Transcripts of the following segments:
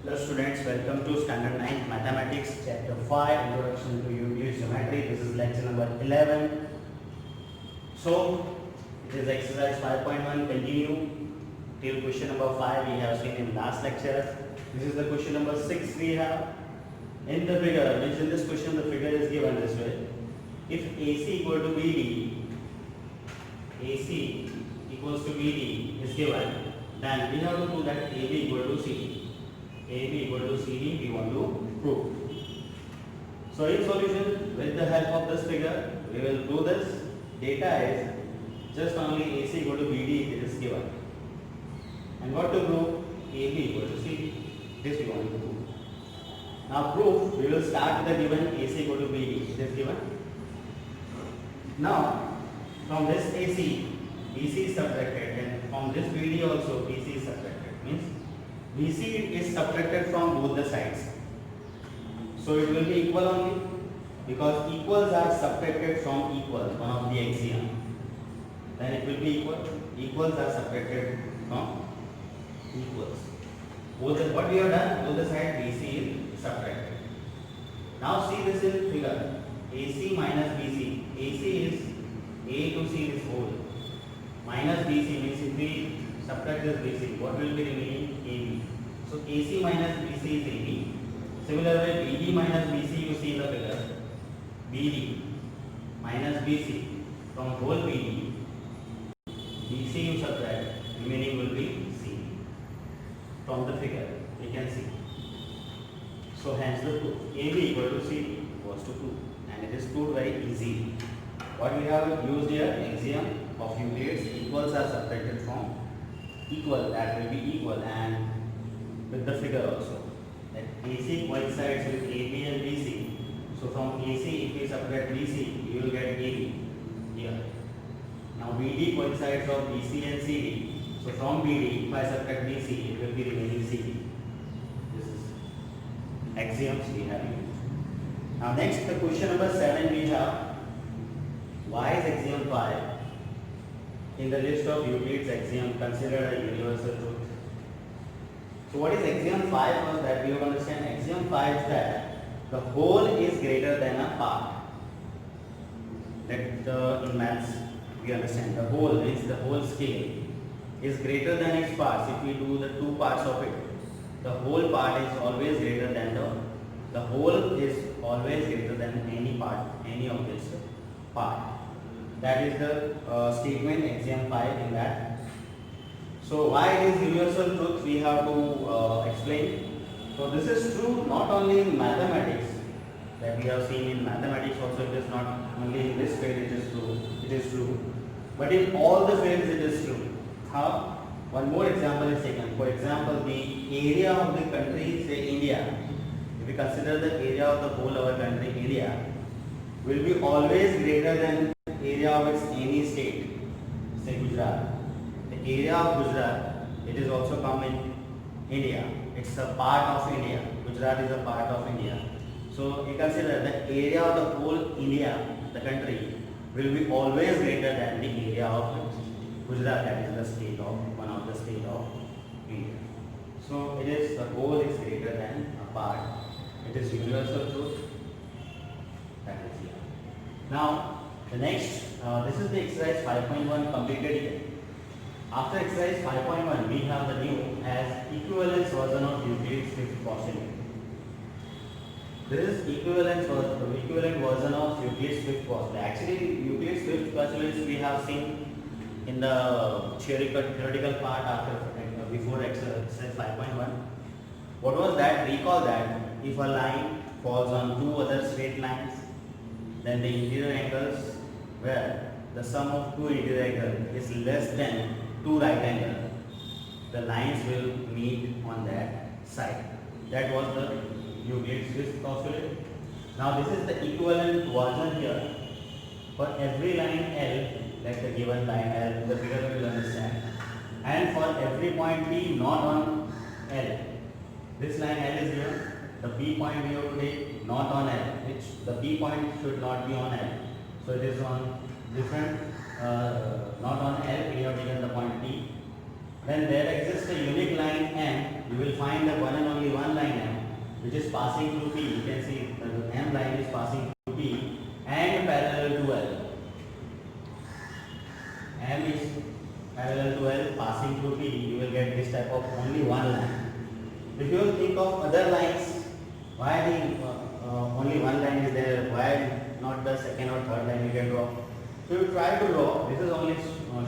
Hello students, welcome to Standard 9 Mathematics Chapter 5 Introduction to Euclid's Geometry. This is lecture number 11. So, it is exercise 5.1 continue till question number 5 we have seen in last lecture. This is the question number 6 we have. In the figure, which in this question the figure is given this way. If AC equal to BD, AC equals to BD is given, then we have to prove that AB equal to CD. AB equal to CD we want to prove. So in solution, with the help of this figure, we will do this. Data is just only AC equal to BD it is given. And what to prove? AB equal to CD. This we want to prove. Now proof, we will start with the given AC equal to BD. It is given. Now, from this AC, BC is subtracted, and from this BD also BC is subtracted. Means BC is subtracted from both the sides. So it will be equal only because equals are subtracted from equals, one of the axiom. Then it will be equal. Equals are subtracted from equals. What we have done, both the side BC is subtracted. Now see this in figure. AC minus BC. AC is A to C is whole. Minus BC means if we subtract this BC, what will be remaining? AB. So AC minus BC is AB. Similarly, BD minus BC you see in the figure. BD minus BC from whole BD. BC you subtract, remaining will be C. From the figure, you can see. So hence the proof. AB equal to CD was to prove, and it is proved very easy. What we have used here, axiom of Euclid's, equals are subtracted from equal, that will be equal, and with the figure also. That AC coincides with AB and BC. So from AC, if we subtract BC, you will get AB here. Now BD coincides of BC and CD. So from BD, if I subtract BC, it will be remaining CD. This is axioms we have used. Now next, the question number 7 we have. Why is axiom 5 in the list of Euclid's axiom considered a universal truth? So what is axiom 5 was that we have to understand. Axiom 5 is that the whole is greater than a part. That in maths we understand the whole means the whole scale is greater than its parts. If we do the two parts of it, the whole part is always greater than the whole is always greater than any part, any of this part. That is the statement axiom 5 in that. So why it is universal truth we have to explain. So this is true not only in mathematics, that we have seen in mathematics also. It is not only in this field it is true, but in all the fields it is true. How? One more example is taken. For example, the area of the country, say India, if we consider the area of the whole our country, India, will be always greater than area of its any state, say Gujarat. The area of Gujarat, it is also come in India. It's a part of India. Gujarat is a part of India. So you consider the area of the whole India, the country, will be always greater than the area of Gujarat, that is the state of one of the state of India. So it is the whole is greater than a part. It is universal truth. That is here. Now the next, this is the exercise 5.1 completed here. After exercise 5.1, we have the new as equivalence version of Euclid's fifth postulate. This is equivalent version of Euclid's fifth postulate. Actually, Euclid's fifth postulate we have seen in the theoretical part after before exercise 5.1. What was that? Recall that if a line falls on two other straight lines, then the interior angles where the sum of two interior angles is less than two right angles, the lines will meet on that side. That was the Euclid's fifth postulate. Now this is the equivalent version here. For every line L, like the given line L, the figure will understand, and for every point P not on L, this line L is given. The P point we have to take not on L, which the P point should not be on L. So it is on different, not on L, we have taken the point P. then there exists a unique line M. You will find the one and only one line M which is passing through P. You can see the M line is passing through P and parallel to L. M is parallel to L passing through P. You will get this type of only one line. If you will think of other lines, why the only one line is there? Why not the second or third line you can draw? So you try to draw. This is only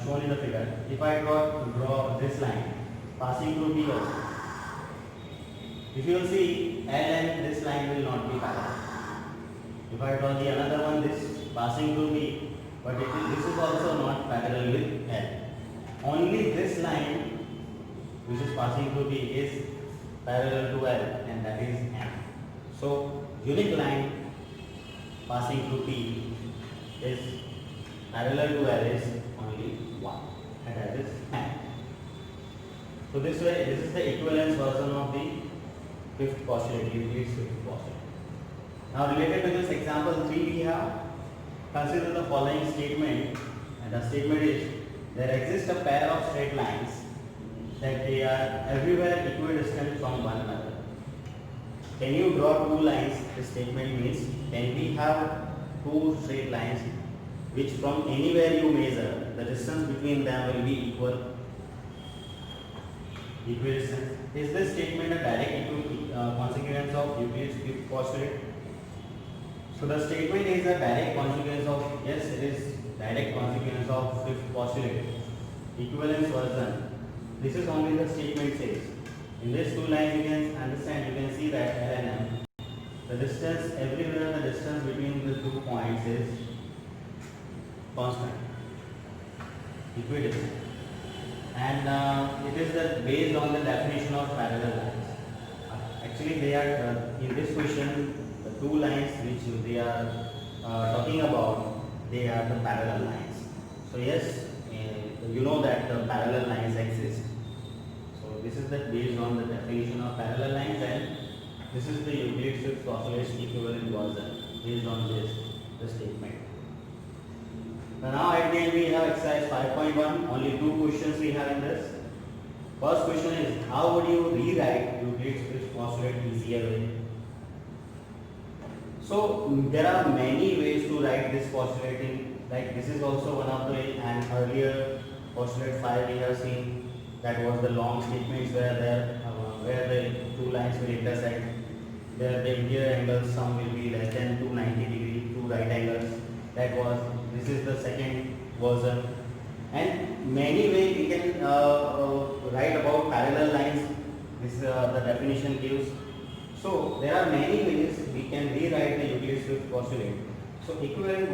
shown in the figure. If I draw this line passing through P also, if you will see L and this line will not be parallel. If I draw the another one, this passing through P, but this is also not parallel with L. Only this line which is passing through P is parallel to L, and that is M. So unique line passing through P is parallel to L is only one, and that is M. So this way, this is the equivalence version of the fifth postulate, Euclid's fifth postulate. Now related to this example 3, we have consider the following statement, and the statement is there exists a pair of straight lines that they are everywhere equidistant from one another. Can you draw two lines? This statement means can we have two straight lines which from anywhere you measure the distance between them will be equidistant. Is this statement a direct consequence of Euclid's fifth postulate? So the statement is a direct consequence of, yes, it is direct consequence of fifth postulate. Equivalence version. This is only the statement says. In these two lines you can understand, you can see that L and M. The distance everywhere, the distance between the 2 points is constant, equidistant, and it is based on the definition of parallel lines. Actually, they are in this question the two lines which they are talking about, they are the parallel lines. So yes, you know that the parallel lines exist. So this is based on the definition of parallel lines, and this is the Euclid's fifth postulate equivalent version based on the statement. Now at the end we have exercise 5.1. Only 2 questions we have in this. First question is, how would you rewrite Euclid's fifth postulate easier way? So there are many ways to write this postulate. Like this is also one of the way, and earlier postulate 5 we have seen that was the long statements where the two lines will intersect. There the interior angles sum will be less than 290 degree, two right angles. This is the second version, and many ways we can write about parallel lines. This the definition gives. So there are many ways we can rewrite the Euclid's fifth postulate. So equivalent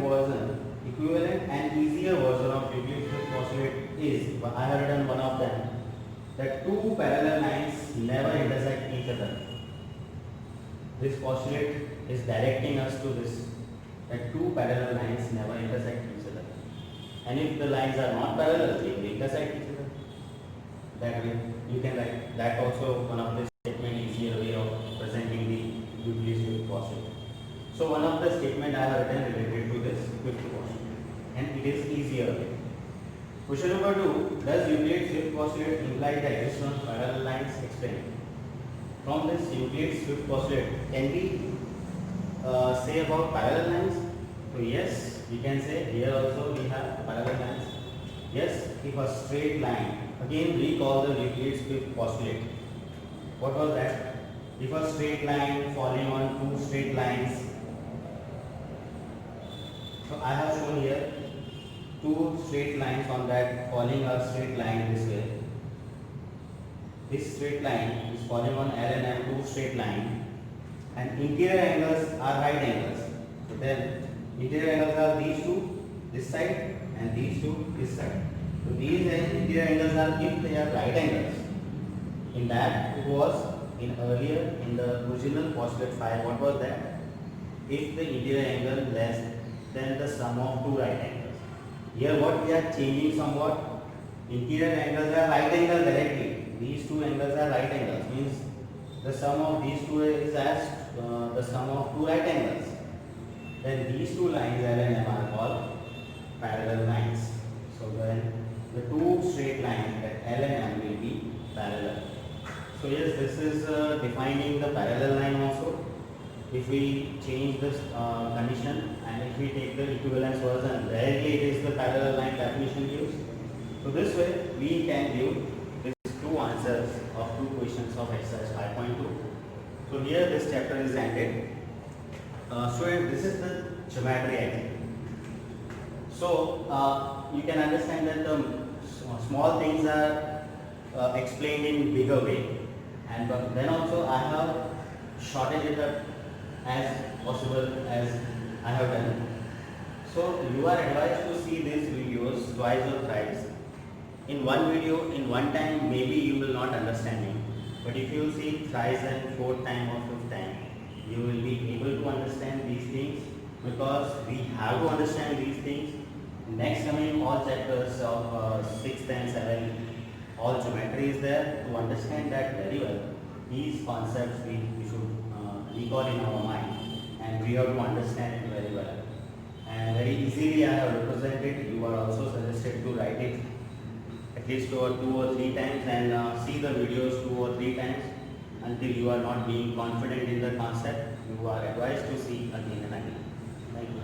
and easier version of Euclid's fifth postulate is, I have written one of them, that two parallel lines never intersect each other. This postulate is directing us to this, that two parallel lines never intersect each other. And if the lines are not parallel, they will intersect each other. That way, you can write that also one of the statement easier way of presenting the Euclid's fifth postulate. So one of the statement I have written related to this fifth postulate, and it is easier way. Question number 2. Does Euclid's fifth postulate imply the existence of parallel lines? Explain. From this Euclid's fifth postulate, can we say about parallel lines? So yes, we can say here also we have parallel lines. Yes, if a straight line, again recall the Euclid's fifth postulate. What was that? If a straight line falling on two straight lines. So I have shown here two straight lines on that falling a straight line this way. This straight line is falling on L and M, two straight line, and interior angles are right angles. So then interior angles are these two this side and these two this side. So these interior angles are, if they are right angles. In that it was earlier in the original postulate 5, what was that? If the interior angle less than the sum of two right angles. Here what we are changing somewhat, interior angles are right angle directly. These two angles are right angles, means the sum of these two is as the sum of two right angles. Then these two lines L and M are called parallel lines. So then the two straight lines at L and M will be parallel. So yes, this is defining the parallel line also. If we change this condition and if we take the equivalence version, rarely it is the parallel line definition used. So this way we can give these two answers of two questions of exercise 5.2. So here this chapter is ended. Student, this is the geometry actually. So you can understand that the small things are explained in bigger way, and then also I have shortened it up as possible as I have done. So you are advised to see these videos twice or thrice. In one video, in one time, maybe you will not understand it. But if you see thrice and fourth time or fifth time, you will be able to understand these things, because we have to understand these things. Next coming all chapters of 6th and 7th, all geometry is there. To understand that very well, these concepts we should recall in our mind, and we have to understand it very well. And very easily I have represented. You are also suggested to write it at least 2 or 3 times, and see the videos 2 or 3 times until you are not being confident in the concept. You are advised to see again and again. Thank you.